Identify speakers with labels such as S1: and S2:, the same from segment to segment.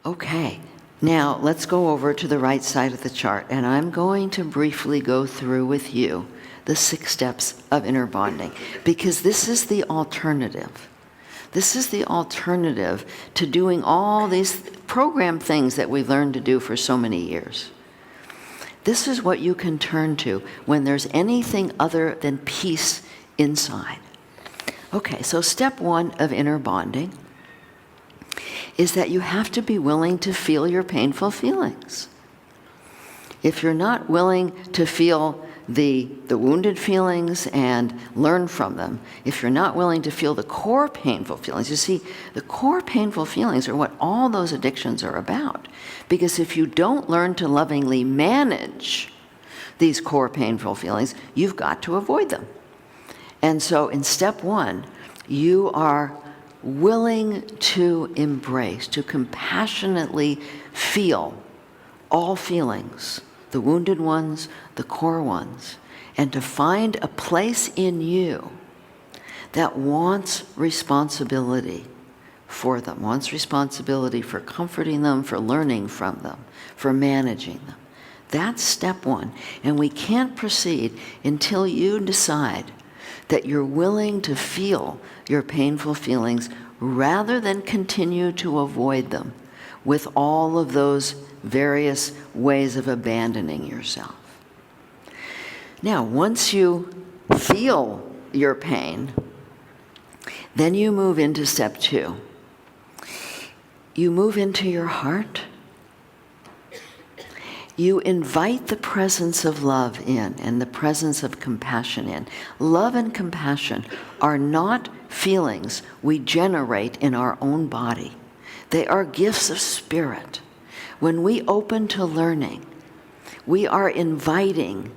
S1: Okay, now let's go over to the right side of the chart, and I'm going to briefly go through with you the 6 steps of inner bonding, because this is the alternative. This is the alternative to doing all these program things that we've learned to do for so many years. This is what you can turn to when there's anything other than peace inside. Okay, so step 1 of inner bonding is that you have to be willing to feel your painful feelings. If you're not willing to feel the wounded feelings and learn from them, if you're not willing to feel the core painful feelings, you see, the core painful feelings are what all those addictions are about. Because if you don't learn to lovingly manage these core painful feelings, you've got to avoid them. And so in step 1, you are willing to embrace, to compassionately feel all feelings, the wounded ones, the core ones, and to find a place in you that wants responsibility for them, wants responsibility for comforting them, for learning from them, for managing them. That's step 1. And we can't proceed until you decide that you're willing to feel your painful feelings rather than continue to avoid them with all of those various ways of abandoning yourself. Now, once you feel your pain, then you move into step 2. You move into your heart. You invite the presence of love in and the presence of compassion in. Love and compassion are not feelings we generate in our own body. They are gifts of spirit. When we open to learning, we are inviting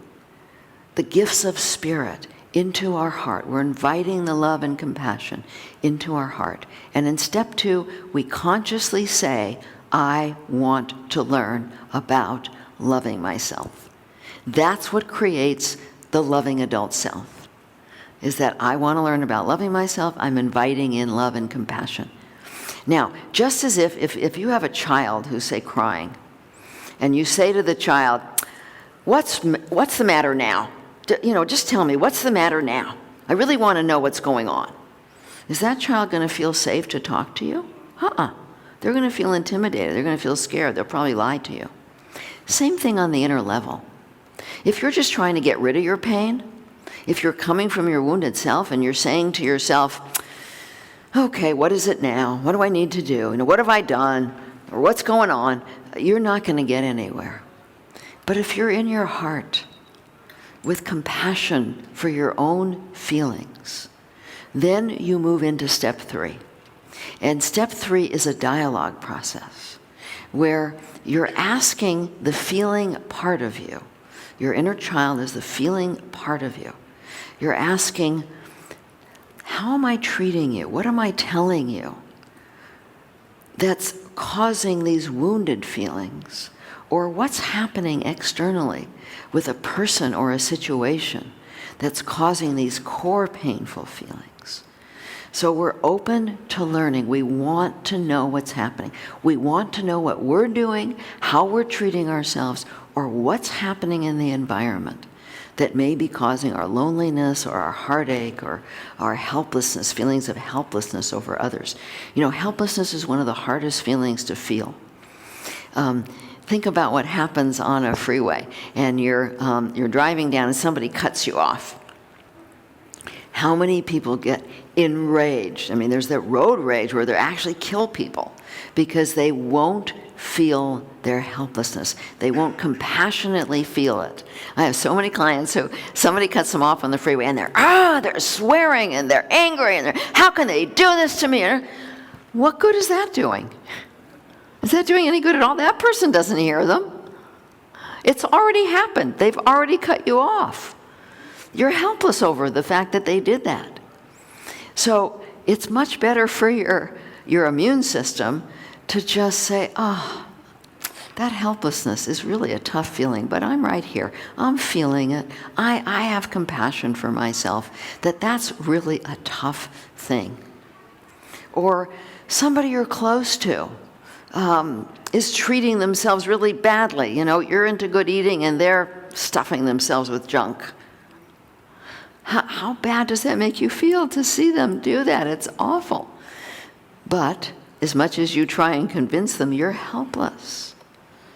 S1: the gifts of spirit into our heart. We're inviting the love and compassion into our heart. And in step 2, we consciously say, I want to learn about loving myself. That's what creates the loving adult self, is that I want to learn about loving myself. I'm inviting in love and compassion. Now, just as if you have a child who's, say, crying, and you say to the child, what's the matter now? Just tell me, what's the matter now? I really want to know what's going on. Is that child going to feel safe to talk to you? They're going to feel intimidated. They're going to feel scared. They'll probably lie to you. Same thing on the inner level. If you're just trying to get rid of your pain, if you're coming from your wounded self and you're saying to yourself, okay, what is it now? What do I need to do? What have I done? Or what's going on? You're not going to get anywhere. But if you're in your heart with compassion for your own feelings, then you move into step 3. And step 3 is a dialogue process where you're asking the feeling part of you. Your inner child is the feeling part of you. You're asking, how am I treating you? What am I telling you that's causing these wounded feelings? Or what's happening externally with a person or a situation that's causing these core painful feelings? So we're open to learning. We want to know what's happening. We want to know what we're doing, how we're treating ourselves, or what's happening in the environment that may be causing our loneliness or our heartache or our helplessness, feelings of helplessness over others. Helplessness is one of the hardest feelings to feel. Think about what happens on a freeway, and you're driving down and somebody cuts you off. How many people get enraged? There's that road rage where they actually kill people because they won't feel their helplessness. They won't compassionately feel it. I have so many clients who somebody cuts them off on the freeway and they're swearing and they're angry and how can they do this to me? What good is that doing? Is that doing any good at all? That person doesn't hear them. It's already happened. They've already cut you off. You're helpless over the fact that they did that. So it's much better for your immune system to just say, that helplessness is really a tough feeling, but I'm right here. I'm feeling it. I have compassion for myself, that's really a tough thing. Or somebody you're close to is treating themselves really badly. You know, you're into good eating and they're stuffing themselves with junk. How bad does that make you feel to see them do that? It's awful. But as much as you try and convince them, you're helpless.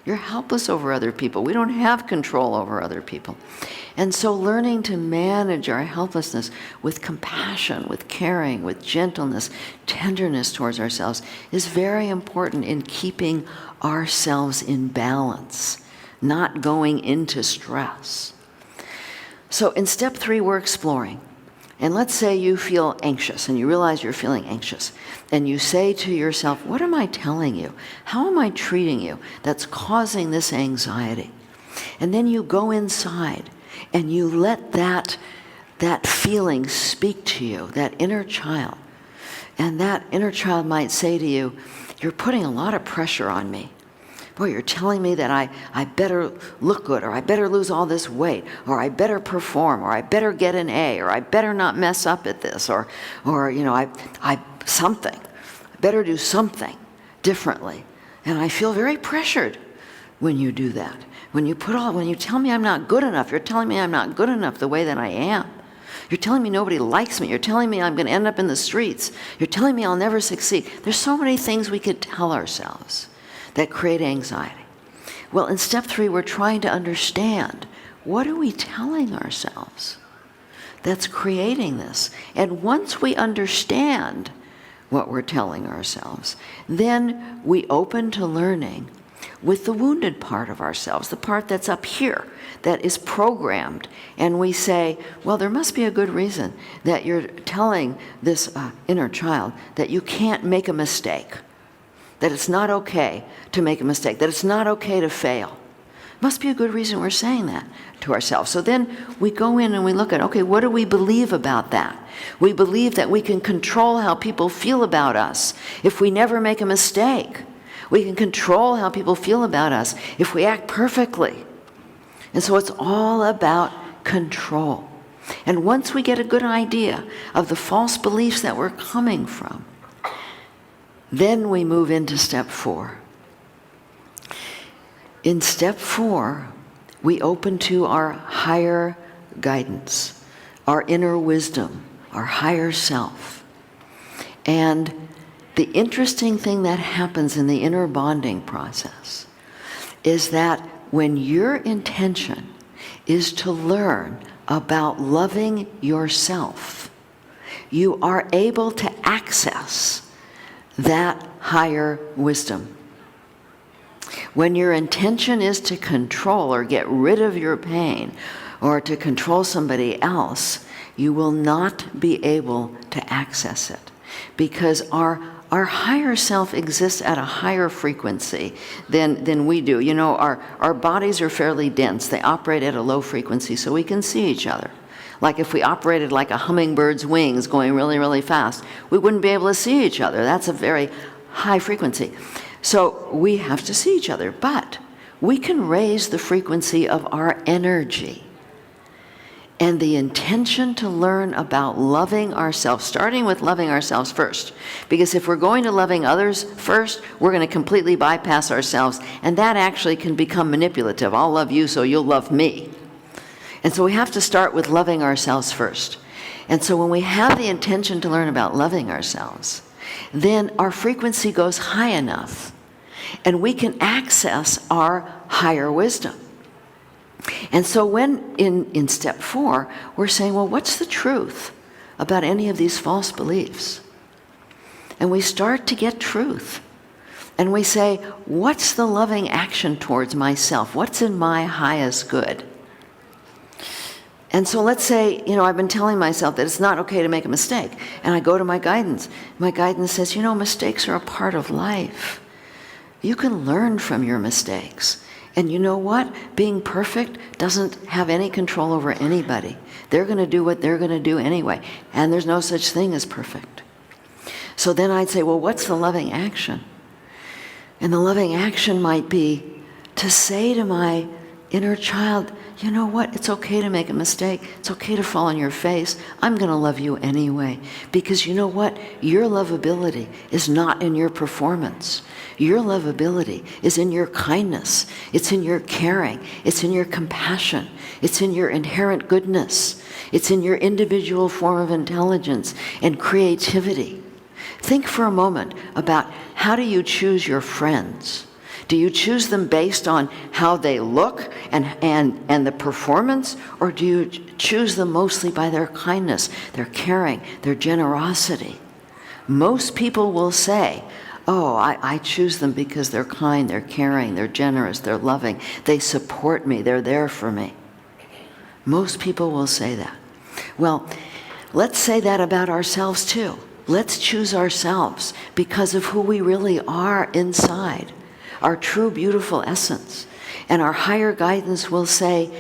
S1: You're helpless over other people. We don't have control over other people. And so learning to manage our helplessness with compassion, with caring, with gentleness, tenderness towards ourselves is very important in keeping ourselves in balance, not going into stress. So in step 3, we're exploring. And let's say you feel anxious and you realize you're feeling anxious. And you say to yourself, what am I telling you? How am I treating you that's causing this anxiety? And then you go inside and you let that feeling speak to you, that inner child. And that inner child might say to you, you're putting a lot of pressure on me. Boy, you're telling me that I better look good, or I better lose all this weight, or I better perform, or I better get an A, or I better not mess up at this, or you know, I better do something differently. And I feel very pressured when you do that. When you tell me I'm not good enough, you're telling me I'm not good enough the way that I am. You're telling me nobody likes me. You're telling me I'm going to end up in the streets. You're telling me I'll never succeed. There's so many things we could tell ourselves that create anxiety. Well, in step 3, we're trying to understand, what are we telling ourselves that's creating this? And once we understand what we're telling ourselves, then we open to learning with the wounded part of ourselves, the part that's up here, that is programmed. And we say, well, there must be a good reason that you're telling this inner child that you can't make a mistake, that it's not okay to make a mistake, that it's not okay to fail. Must be a good reason we're saying that to ourselves. So then we go in and we look at, okay, what do we believe about that? We believe that we can control how people feel about us if we never make a mistake. We can control how people feel about us if we act perfectly. And so it's all about control. And once we get a good idea of the false beliefs that we're coming from, then we move into step 4. In step 4, we open to our higher guidance, our inner wisdom, our higher self. And the interesting thing that happens in the inner bonding process is that when your intention is to learn about loving yourself, you are able to access that higher wisdom. When your intention is to control or get rid of your pain or to control somebody else, you will not be able to access it, because our higher self exists at a higher frequency than we do. You know, our bodies are fairly dense. They operate at a low frequency so we can see each other. Like if we operated like a hummingbird's wings going really, really fast, we wouldn't be able to see each other. That's a very high frequency. So we have to see each other, but we can raise the frequency of our energy. And the intention to learn about loving ourselves, starting with loving ourselves first. Because if we're going to loving others first, we're going to completely bypass ourselves, and that actually can become manipulative. I'll love you so you'll love me. And so we have to start with loving ourselves first. And so when we have the intention to learn about loving ourselves, then our frequency goes high enough, and we can access our higher wisdom. And so when in step 4, we're saying, well, what's the truth about any of these false beliefs? And we start to get truth. And we say, what's the loving action towards myself? What's in my highest good? And so let's say, you know, I've been telling myself that it's not okay to make a mistake. And I go to my guidance. My guidance says, you know, mistakes are a part of life. You can learn from your mistakes. And you know what? Being perfect doesn't have any control over anybody. They're going to do what they're going to do anyway. And there's no such thing as perfect. So then I'd say, well, what's the loving action? And the loving action might be to say to my inner child, you know what? It's okay to make a mistake. It's okay to fall on your face. I'm going to love you anyway. Because you know what? Your lovability is not in your performance. Your lovability is in your kindness. It's in your caring. It's in your compassion. It's in your inherent goodness. It's in your individual form of intelligence and creativity. Think for a moment about, how do you choose your friends? Do you choose them based on how they look and the performance? Or do you choose them mostly by their kindness, their caring, their generosity? Most people will say, oh, I choose them because they're kind, they're caring, they're generous, they're loving, they support me, they're there for me. Most people will say that. Well, let's say that about ourselves too. Let's choose ourselves because of who we really are inside, our true beautiful essence. And our higher guidance will say,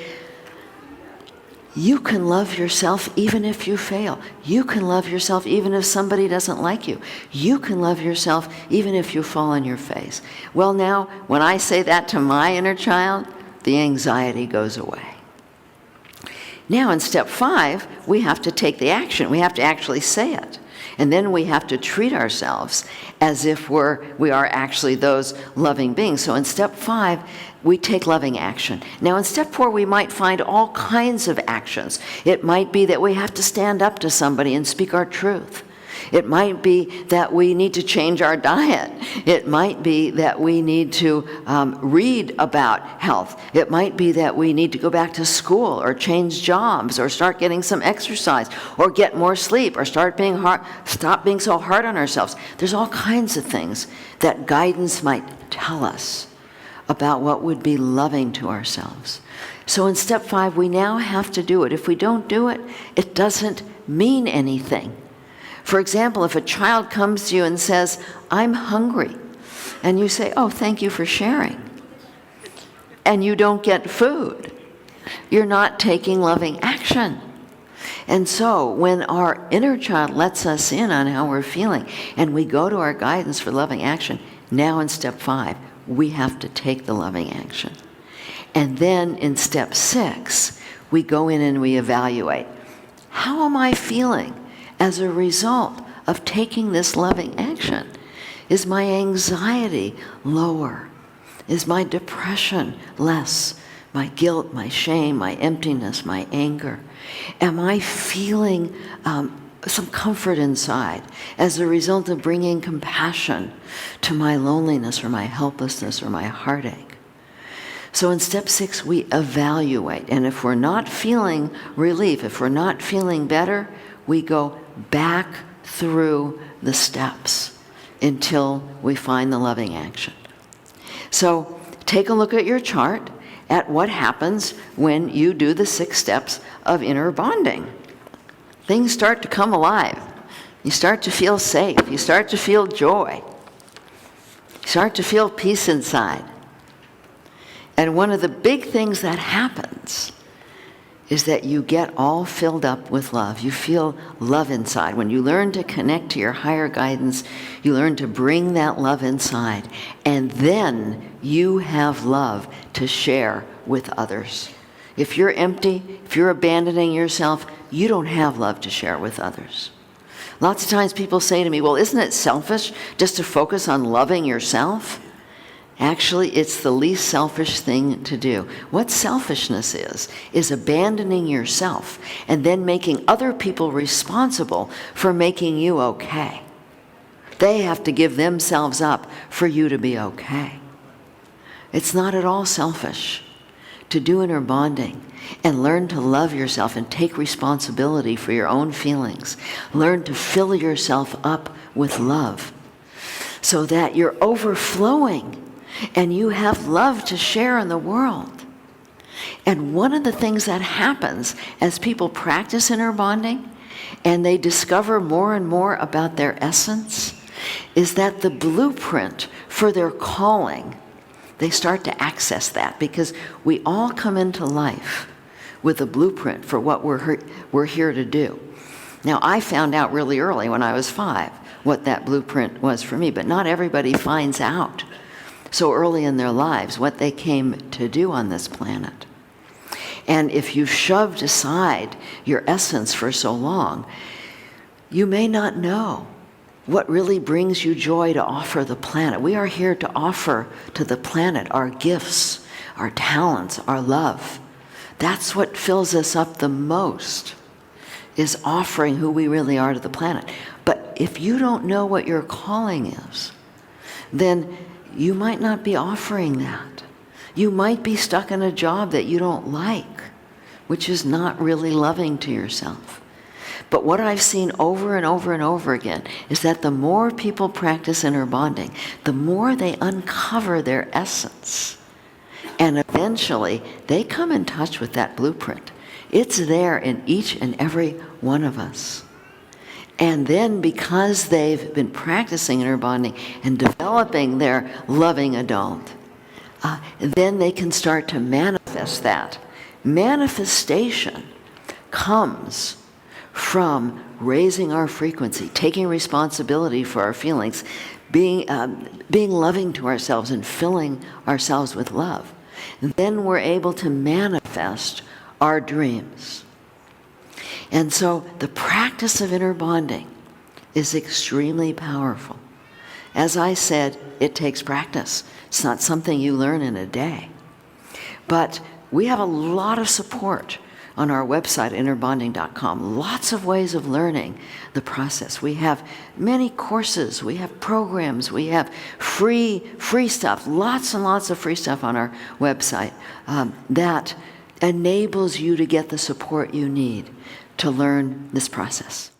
S1: you can love yourself even if you fail. You can love yourself even if somebody doesn't like you. You can love yourself even if you fall on your face. Well, now, when I say that to my inner child, the anxiety goes away. Now, in step 5, we have to take the action. We have to actually say it. And then we have to treat ourselves as if we are actually those loving beings. So in step 5, we take loving action. Now in step 4, we might find all kinds of actions. It might be that we have to stand up to somebody and speak our truth. It might be that we need to change our diet. It might be that we need to read about health. It might be that we need to go back to school or change jobs or start getting some exercise or get more sleep or stop being so hard on ourselves. There's all kinds of things that guidance might tell us about what would be loving to ourselves. So in step 5, we now have to do it. If we don't do it, it doesn't mean anything. For example, if a child comes to you and says, I'm hungry, and you say, oh, thank you for sharing, and you don't get food, you're not taking loving action. And so when our inner child lets us in on how we're feeling, and we go to our guidance for loving action, now in step 5, we have to take the loving action. And then in step 6, we go in and we evaluate. How am I feeling as a result of taking this loving action? Is my anxiety lower? Is my depression less? My guilt, my shame, my emptiness, my anger? Am I feeling some comfort inside as a result of bringing compassion to my loneliness or my helplessness or my heartache? So in step 6, we evaluate. And if we're not feeling relief, if we're not feeling better, we go back through the steps until we find the loving action. So take a look at your chart at what happens when you do the 6 steps of inner bonding. Things start to come alive. You start to feel safe. You start to feel joy. You start to feel peace inside. And one of the big things that happens is that you get all filled up with love. You feel love inside. When you learn to connect to your higher guidance, you learn to bring that love inside. And then you have love to share with others. If you're empty, if you're abandoning yourself, you don't have love to share with others. Lots of times people say to me, well, isn't it selfish just to focus on loving yourself? Actually, it's the least selfish thing to do. What selfishness is abandoning yourself and then making other people responsible for making you okay. They have to give themselves up for you to be okay. It's not at all selfish to do inner bonding and learn to love yourself and take responsibility for your own feelings. Learn to fill yourself up with love so that you're overflowing and you have love to share in the world. And one of the things that happens as people practice inner bonding and they discover more and more about their essence is that the blueprint for their calling, they start to access that, because we all come into life with a blueprint for what we're here to do. Now, I found out really early when I was 5 what that blueprint was for me, but not everybody finds out so early in their lives what they came to do on this planet. And if you've shoved aside your essence for so long, you may not know what really brings you joy to offer the planet. We are here to offer to the planet our gifts, our talents, our love. That's what fills us up the most, is offering who we really are to the planet. But if you don't know what your calling is, then you might not be offering that. You might be stuck in a job that you don't like, which is not really loving to yourself. But what I've seen over and over and over again is that the more people practice inner bonding, the more they uncover their essence. And eventually, they come in touch with that blueprint. It's there in each and every one of us. And then because they've been practicing inner bonding and developing their loving adult, then they can start to manifest that. Manifestation comes from raising our frequency, taking responsibility for our feelings, being loving to ourselves and filling ourselves with love. And then we're able to manifest our dreams. And so the practice of inner bonding is extremely powerful. As I said, it takes practice. It's not something you learn in a day. But we have a lot of support on our website, innerbonding.com. Lots of ways of learning the process. We have many courses, we have programs, we have free stuff, lots and lots of free stuff on our website that enables you to get the support you need to learn this process.